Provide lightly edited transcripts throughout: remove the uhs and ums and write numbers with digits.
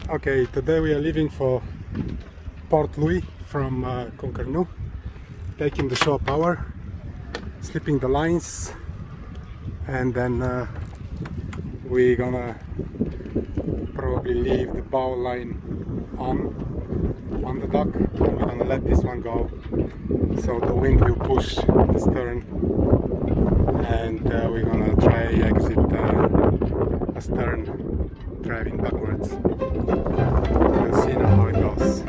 Okay, today we are leaving for Port Louis from Concarneau, taking the shore power, slipping the lines, and then we're gonna probably leave the bow line on the dock, and we're gonna let this one go so the wind will push the stern, and we're gonna try exit astern, driving backwards. We'll see now how it goes.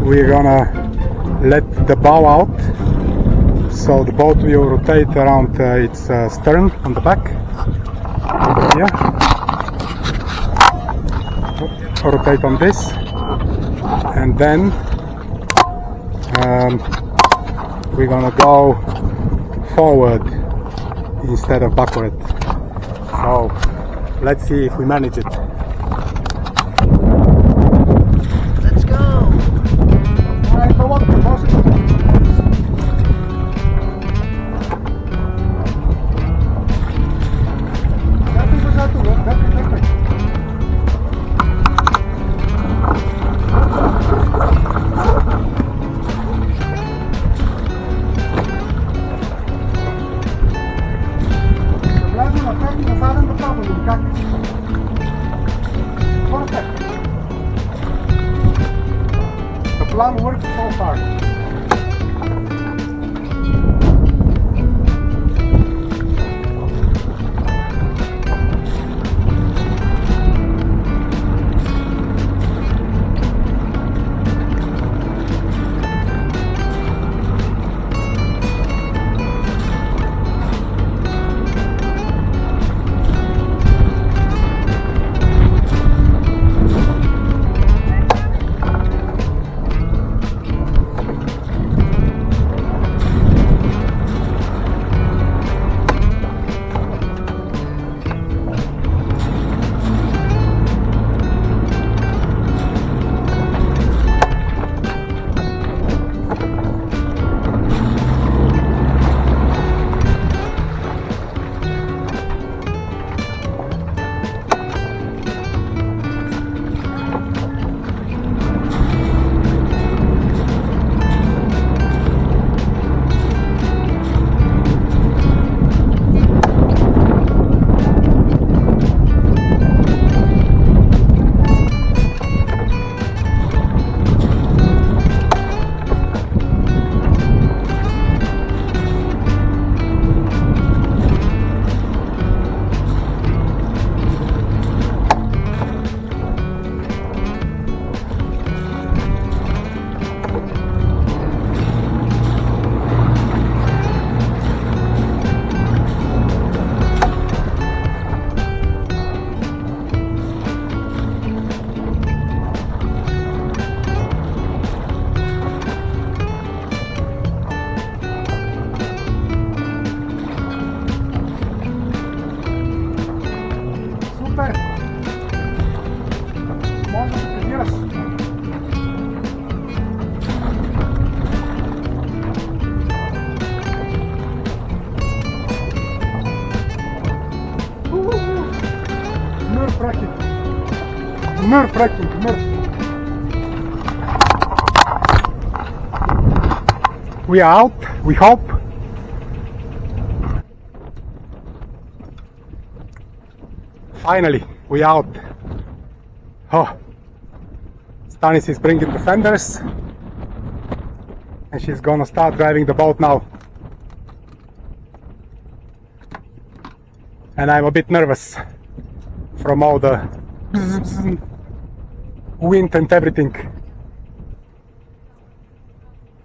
We're gonna let the bow out, so the boat will rotate around its stern on the back. Here, rotate on this, and then we're gonna go forward instead of backward. So let's see if we manage it. The plan works so far. Fracking, we are out, we hope. Finally, we out. Oh, Stanis is bringing the fenders and she's gonna start driving the boat now. And I'm a bit nervous from all the wind and everything.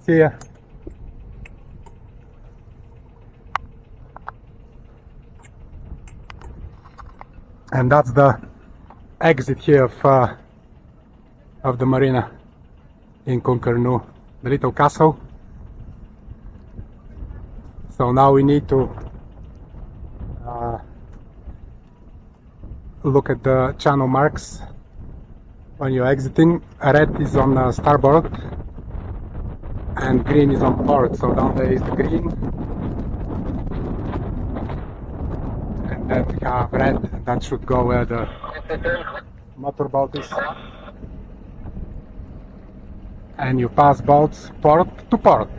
See ya. And that's the exit here of the marina in Concarneau, the little castle. So now we need to look at the channel marks when you're exiting. Red is on starboard and green is on port, so down there is the green. And then we have red, that should go where the motorboat is. And you pass boats port to port.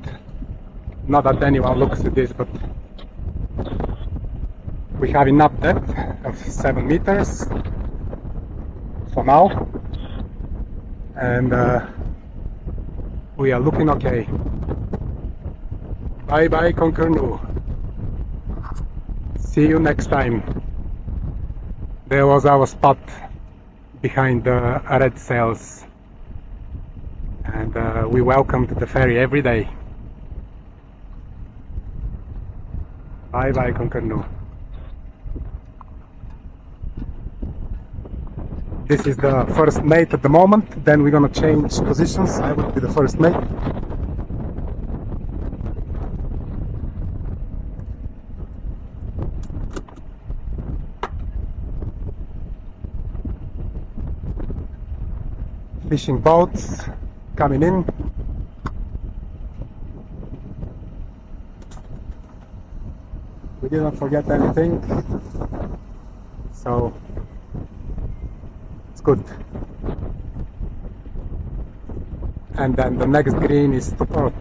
Not that anyone looks at this, but we have enough depth of 7 meters for now. And we are looking okay. Bye bye Concarneau. See you next time. There was our spot behind the red sails. And we welcomed the ferry every day. Bye bye Concarneau. This is the first mate at the moment, then we're gonna change positions. I will be the first mate. Fishing boats coming in. We didn't forget anything, so it's good. And then the next green is to port.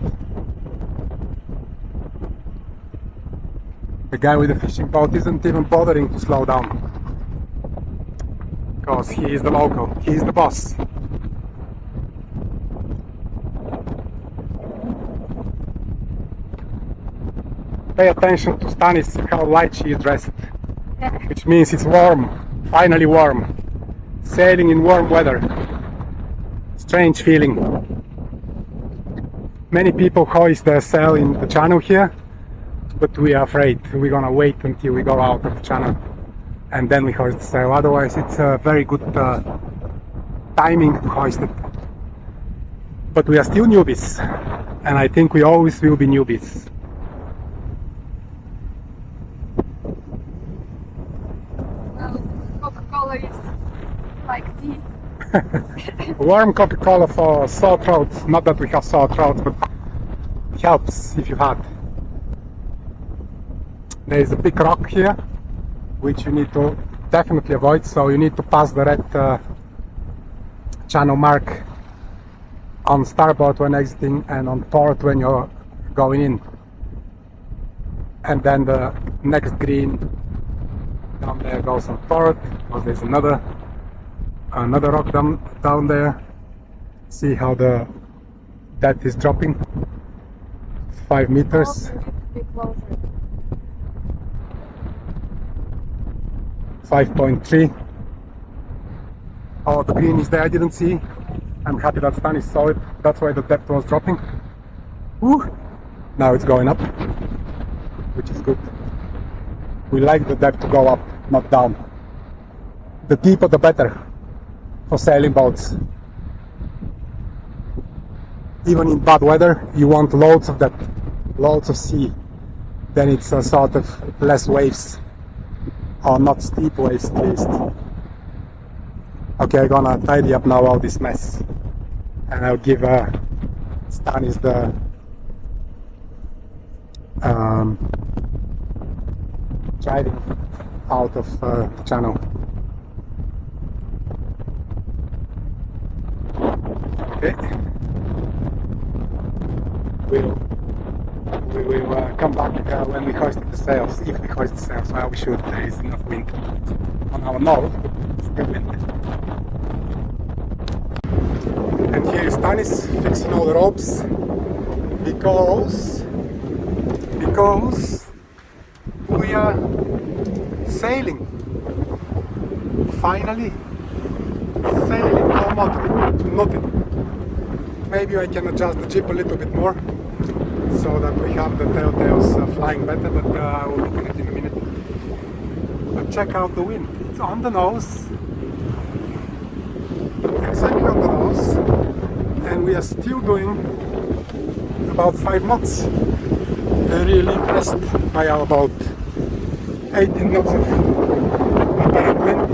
The guy with the fishing boat isn't even bothering to slow down, because he is the local, he is the boss. Pay attention to Stanis, how light she is dressed, which means it's warm, finally warm. Sailing in warm weather. Strange feeling. Many people hoist their sail in the channel here, but we are afraid. We're gonna wait until we go out of the channel and then we hoist the sail. Otherwise it's a very good timing to hoist it. But we are still newbies, and I think we always will be newbies. Coca-Cola is like tea. Warm Coca-Cola for sore throats. Not that we have sore throats, but it helps if you had. There is a big rock here, which you need to definitely avoid, so you need to pass the red channel mark on starboard when exiting and on port when you're going in. And then the next green down there goes on port, because there's another rock down there. See how the depth is dropping. 5 meters. 5.3. Oh, the green is there, I didn't see. I'm happy that Stanis saw it. That's why the depth was dropping. Woo! Now it's going up, which is good. We like the depth to go up, not down. The deeper the better for sailing boats. Even in bad weather, you want loads of depth, loads of sea. Then it's a sort of less waves, or not steep waves at least. Okay, I'm gonna tidy up now all this mess, and I'll give Stanis the driving out of the channel. Okay. We will come back when we hoist the sails, if we hoist the sails. Well, we should. There is enough wind on our north, but still wind. And here is Tanis fixing all the ropes because we are sailing. Finally sailing, no motor, nothing. Maybe I can adjust the jib a little bit more so that we have the telltales flying better, but I will look at it in a minute. But check out the wind, it's on the nose, exactly on the nose, and we are still doing about 5 knots. I'm really impressed by our about 18 knots of apparent wind,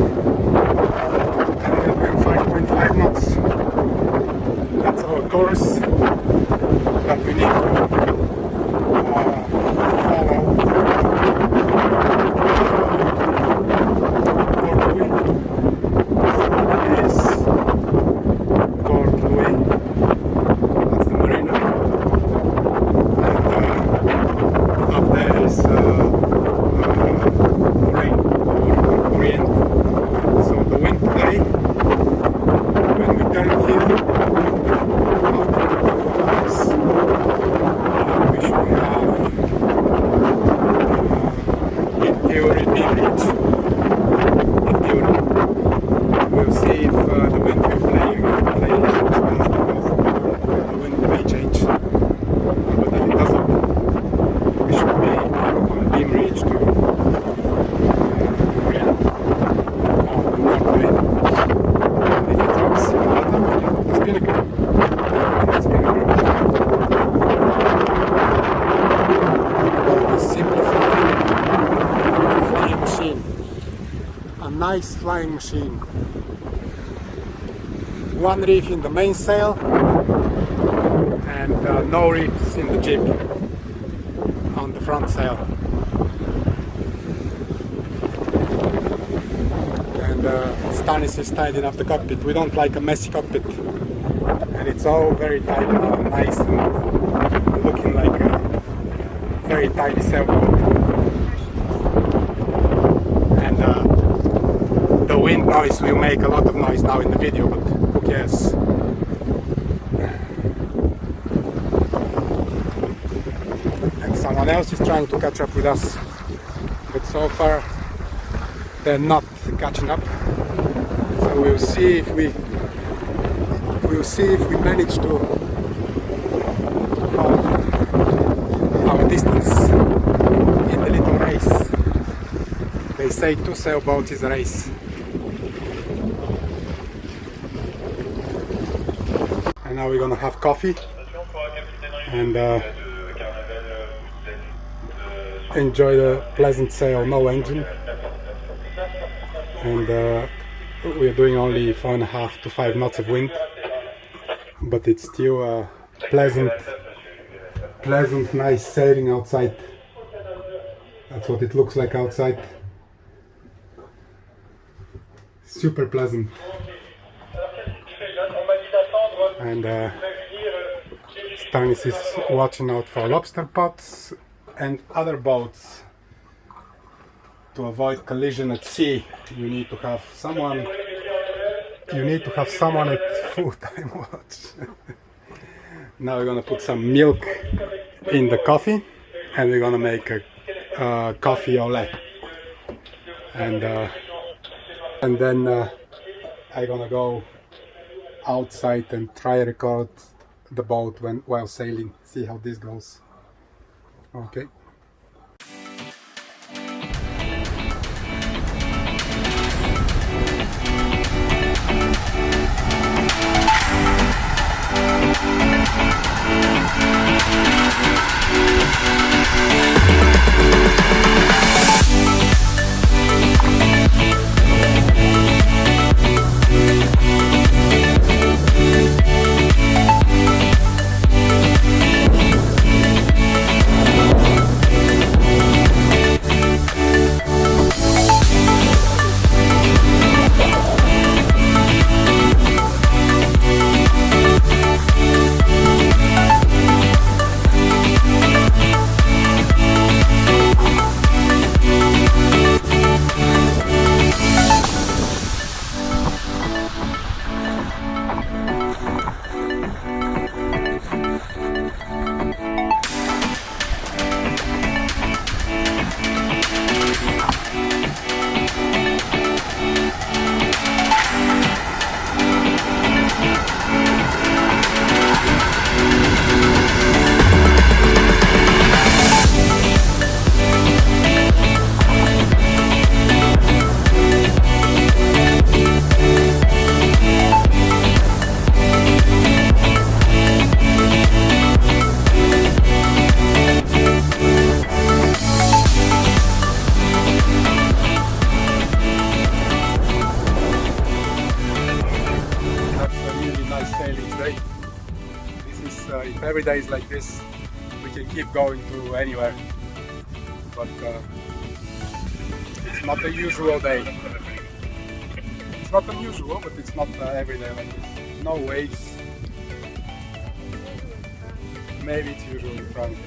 and 5.5 knots. That's our course that we need to follow. Port Louis. So this is Port Louis. That's the marina. And up there is Orient. So the wind today, when we turn here, we should have in theory beach. In theory, we'll see if the wind will play because the wind may change. But if it doesn't, we should be on a beam reach to if it drops in the bottom, we can put the spinnaker. Nice flying machine. One reef in the mainsail and no reefs in the jib on the front sail. And Stanis is tidying up the cockpit. We don't like a messy cockpit, and it's all very tidy now and nice and looking like a very tidy sailboat. The wind noise will make a lot of noise now in the video, but who cares? And someone else is trying to catch up with us, but so far they're not catching up. So we'll see if we manage to hold our distance in the little race. They say 2 sailboats is a race. And now we're gonna have coffee and enjoy the pleasant sail, no engine. And we're doing only 4.5 to 5 knots of wind, but it's still pleasant, nice sailing outside. That's what it looks like outside. Super pleasant. And Stanis is watching out for lobster pots and other boats. To avoid collision at sea, you need to have someone at full-time watch. Now we're gonna put some milk in the coffee and we're gonna make a coffee au lait. And then I'm gonna go outside and try record the boat while sailing, see how this goes. Okay. nice sailing today. This is if every day is like this, we can keep going to anywhere. But it's not a usual day. It's not unusual, but it's not every day like this. No waves. Maybe it's usual in France.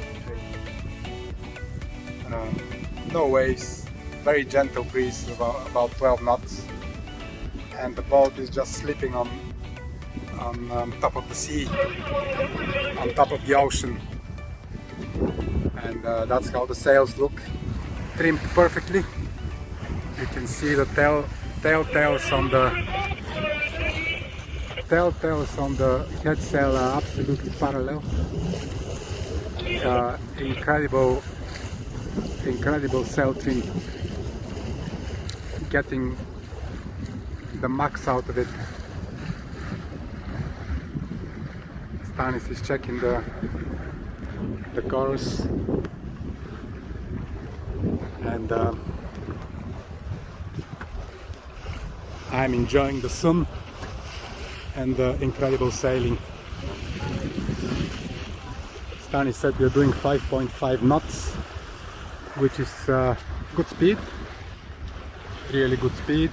No waves. Very gentle breeze, about 12 knots. And the boat is just slipping on top of the sea, on top of the ocean. And that's how the sails look, trimmed perfectly. You can see the telltales on the head sail are absolutely parallel. Incredible sail trim, getting the max out of it. Stanis is checking the chorus, and I'm enjoying the sun and the incredible sailing. Stanis said we're doing 5.5 knots, which is good speed, really good speed.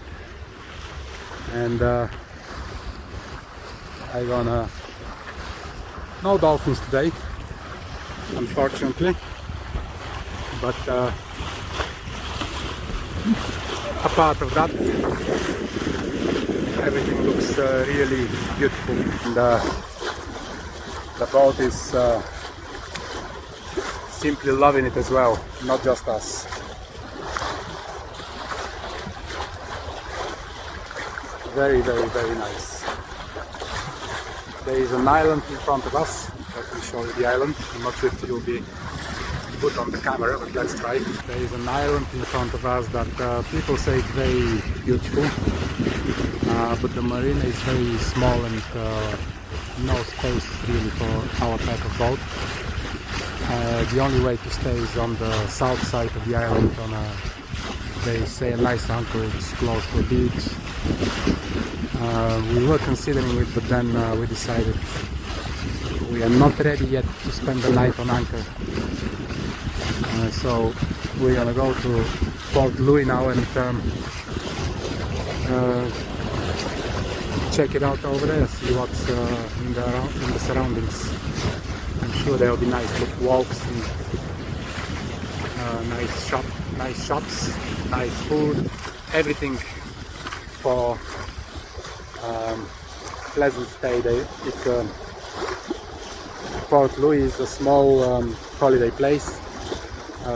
And I'm gonna no dolphins today, unfortunately, but apart of that, everything looks really beautiful, and the boat is simply loving it as well, not just us. Very, very, very nice. There is an island in front of us. Let me show you the island. I'm not sure if it will be put on the camera, but let's try. There is an island in front of us that people say it's very beautiful, but the marina is very small and no space really for our type of boat. The only way to stay is on the south side of the island, on a, they say, a nice anchorage close to a beach. We were considering it, but then we decided we are not ready yet to spend the night on anchor. So we're gonna go to Port Louis now and check it out over there, see what's in the surroundings. I'm sure there will be nice little walks and nice shops, nice food, everything for pleasant stay. It's Port Louis is a small holiday place.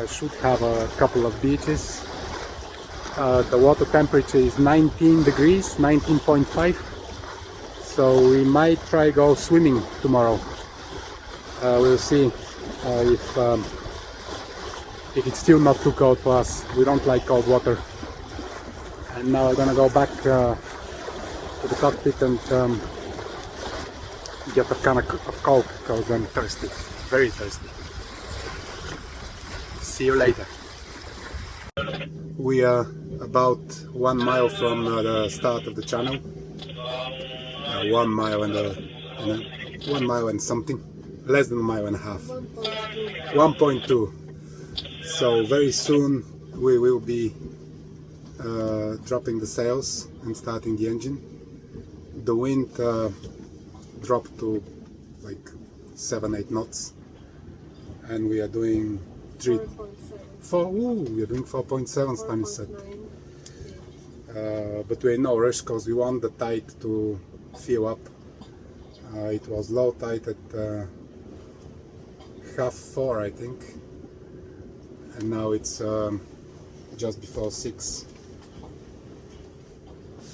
Should have a couple of beaches. The water temperature is 19 degrees, 19.5. So we might try go swimming tomorrow. We'll see if it's still not too cold for us. We don't like cold water. And now we're gonna go back to the cockpit and get a can of Coke because I'm thirsty, very thirsty. See you later. We are about 1 mile from the start of the channel. 1 mile and 1 mile and something, less than a mile and a half. 1.2. So very soon we will be dropping the sails and starting the engine. The wind dropped to like 7-8 knots, and we are doing 4.7, Stanis said. But we're in no rush because we want the tide to fill up. It was low tide at 3:30, I think, and now it's just before 6.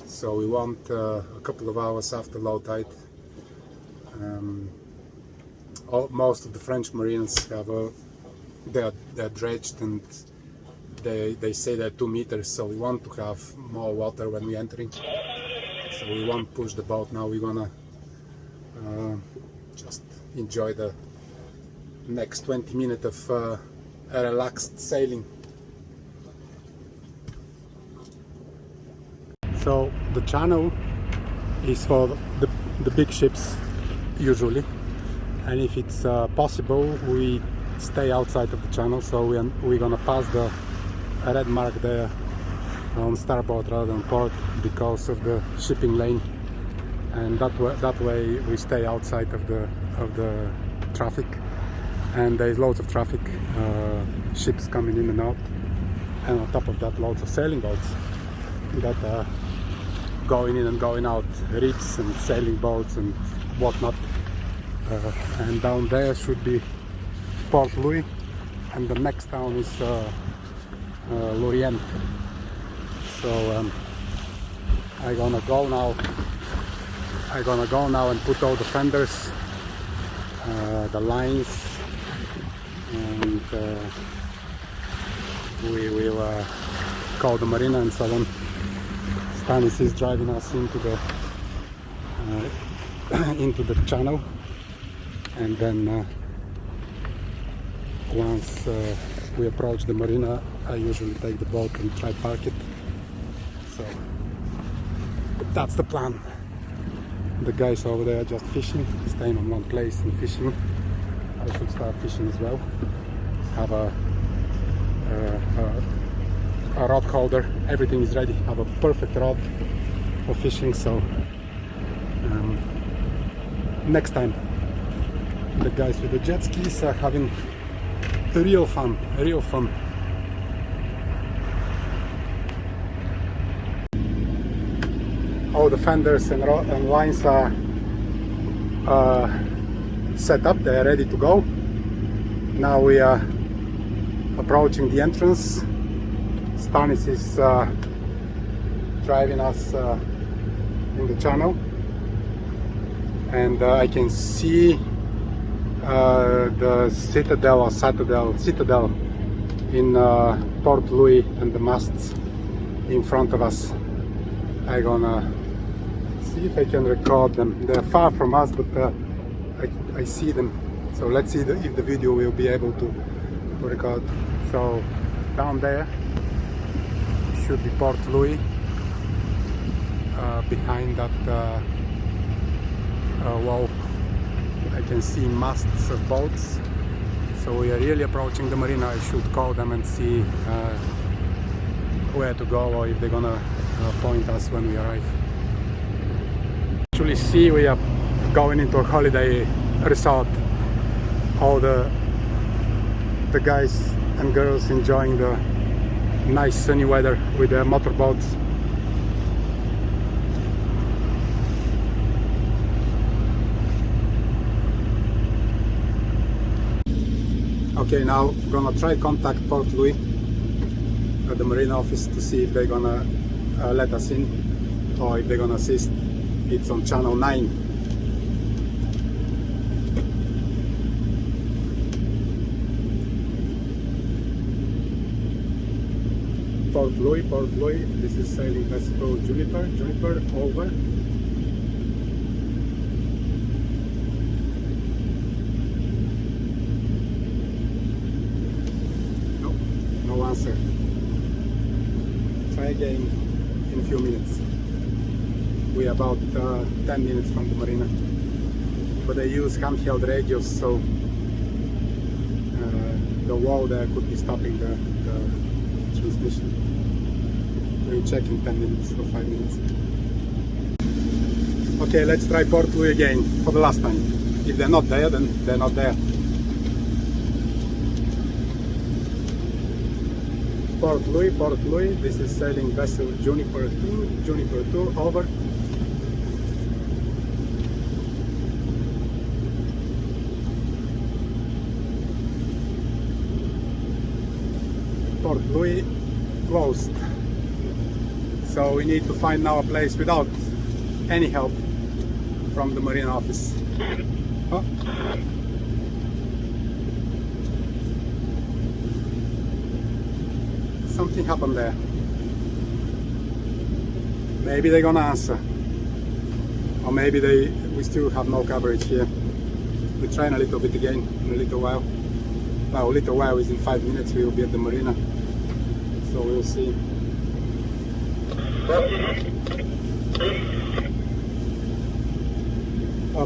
So we want a couple of hours after low tide. Most of the French marinas have they're dredged, and they say they're 2 meters, so we want to have more water when we're entering. So we won't push the boat now. We're gonna just enjoy the next 20 minutes of a relaxed sailing. So the channel is for the big ships usually, and if it's possible we stay outside of the channel, so we're gonna pass the red mark there on starboard rather than port because of the shipping lane, and that way we stay outside of the traffic. And there's loads of traffic, ships coming in and out, and on top of that loads of sailing boats that are going in and going out, rigs and sailing boats and whatnot. And down there should be Port Louis, and the next town is Lorient. So I'm gonna go now and put all the fenders, the lines, and we will call the marina and so on. Stanis is driving us into the channel, and then once we approach the marina, I usually take the boat and try park it. So that's the plan. The guys over there are just fishing, staying on one place and fishing. I should start fishing as well. Have a rod holder, everything is ready. Have a perfect rod for fishing. So next time, the guys with the jet skis are having real fun. All the fenders and lines are set up, they are ready to go. Now we are approaching the entrance. Stanis is driving us in the channel, and I can see the citadel in Port Louis and the masts in front of us. I'm gonna see if I can record them. They're far from us, but I see them. So let's see if the video will be able to record. So down there should be Port Louis. Behind that wall I can see masts of boats. So we are really approaching the marina. I should call them and see where to go, or if they're gonna point us when we arrive. Actually see we are going into a holiday resort. All the guys and girls enjoying the nice sunny weather with their motorboats. Okay, now I'm gonna try contact Port Louis at the marina office to see if they're gonna let us in, or if they're gonna assist. It's on channel 9. Port Louis, this is sailing vessel Juniper, over. No answer. Try again in a few minutes. We are about 10 minutes from the marina, but I use handheld radios, so the wall there could be stopping the transmission. We'll check in 10 minutes or 5 minutes. Okay, let's try Port Louis again for the last time. If they're not there, then they're not there. Port Louis, this is sailing vessel Juniper 2, over. Port Louis closed. So we need to find now a place without any help from the marina office. Oh. Something happened there. Maybe they're gonna answer, or maybe we still have no coverage here. We try in a little bit again in a little while. Well, a little while is in 5 minutes. We will be at the marina, so we'll see.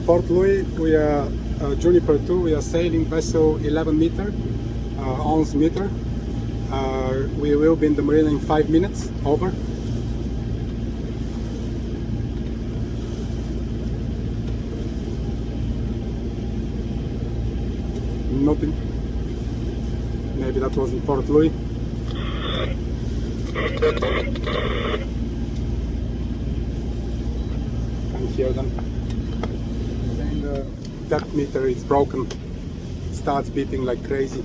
Port Louis, we are Juniper 2, we are sailing vessel 11 meter, 11 meter. We will be in the marina in 5 minutes, over. Nothing. Maybe that was in Port Louis. Can't hear them. And the depth meter is broken. It starts beeping like crazy.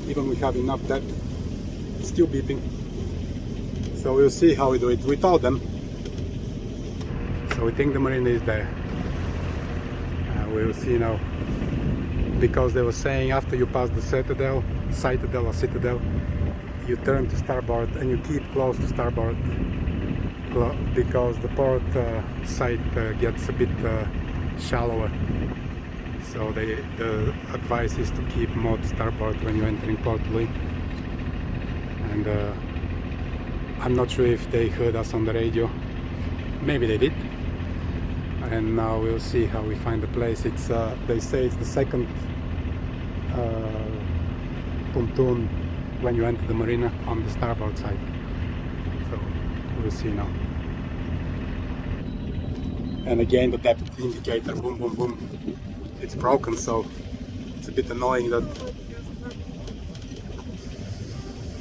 Even we have enough depth, it's still beeping. So we'll see how we do it. We told them. So we think the marina is there. We'll see now. Because they were saying after you pass the citadel or citadel, you turn to starboard and you keep close to starboard because the port side gets a bit shallower. So the advice is to keep more to starboard when you're entering Port Louis. And I'm not sure if they heard us on the radio. Maybe they did. And now we'll see how we find the place. It's they say it's the second pontoon when you enter the marina on the starboard side. So we'll see now. And again the depth indicator, boom boom boom, it's broken, so it's a bit annoying that.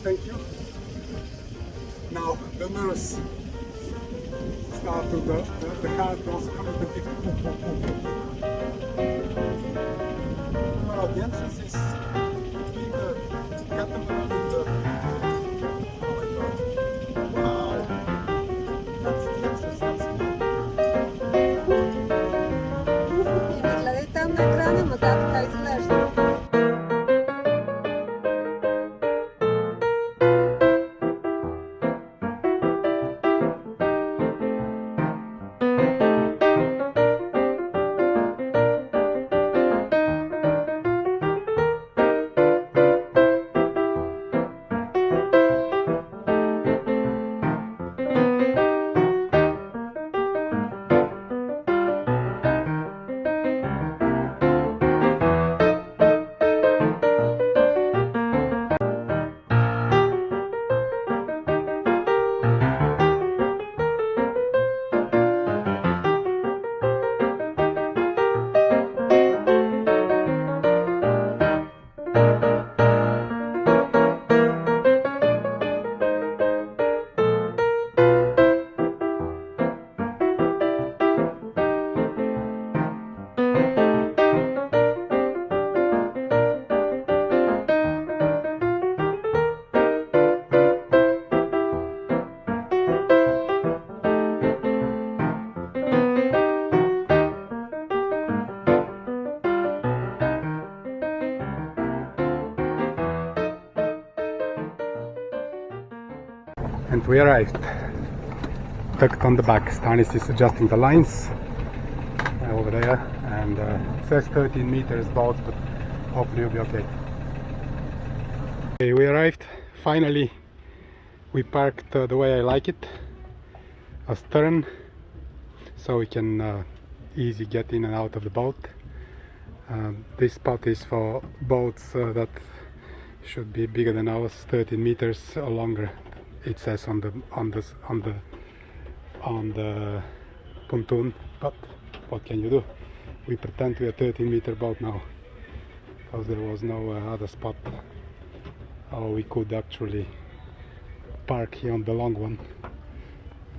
Thank you. Now the nurse start to the heart also coming to 50. Well, the entrance is between the catamaran and the... Oh my god. Wow. That's the entrance, that's І виглядає там на екрані, але так така і залежно. And we arrived, tucked on the back. Stanis is adjusting the lines over there, and it says 13 meters boat, but hopefully it'll be okay. Okay, we arrived. Finally, we parked the way I like it, astern, so we can easy get in and out of the boat. This spot is for boats that should be bigger than ours, 13 meters or longer. It says on the pontoon, but what can you do? We pretend we're a 13-meter boat now, because there was no other spot, or we could actually park here on the long one,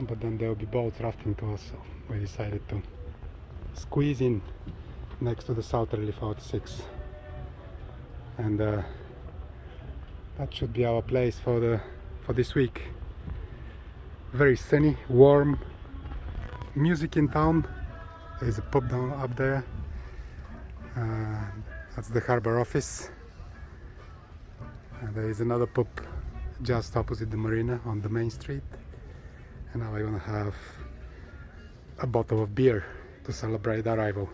but then there will be boats rafting to us, so we decided to squeeze in next to the Southerly 46, and that should be our place for this week. Very sunny, warm, music in town. There's a pub down up there. That's the harbor office. And there is another pub just opposite the marina on the main street. And now I want to have a bottle of beer to celebrate the arrival.